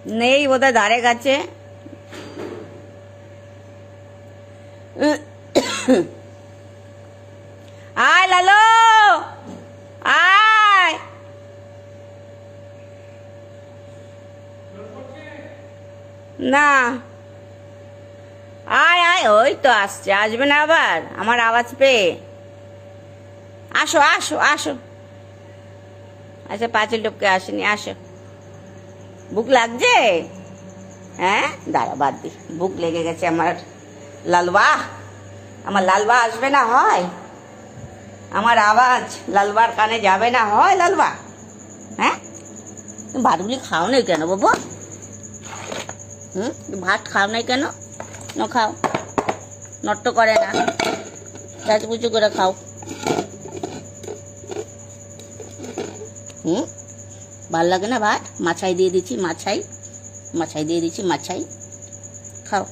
নেই বোধহয় ধারে কাছে। আয় লালো, আয়। না, আয় আয়, ওই তো আসছে। আসবে না আবার আমার আওয়াজ পেয়ে? আসো আসো আসো। আচ্ছা, পাঁচিল টপকে আসেনি, আসো। বুক লাগছে? হ্যাঁ, দাঁড়া, বাদ দি। বুক লেগে গেছে আমার লালবা। আমার লালবা আসবে না হয়? আমার আওয়াজ লালবার কানে যাবে না হয় লালবা? হ্যাঁ, ভাতগুলি খাও নাই কেন বাবু? ভাত খাও নাই কেন? না খাও, নট্ট করে না, চাচুকুচু করে খাও। ভাল লাগে না ভাত? মাছাই দিয়ে দিচ্ছি, মাছাই দিয়ে দিচ্ছি, মাছাই খাও।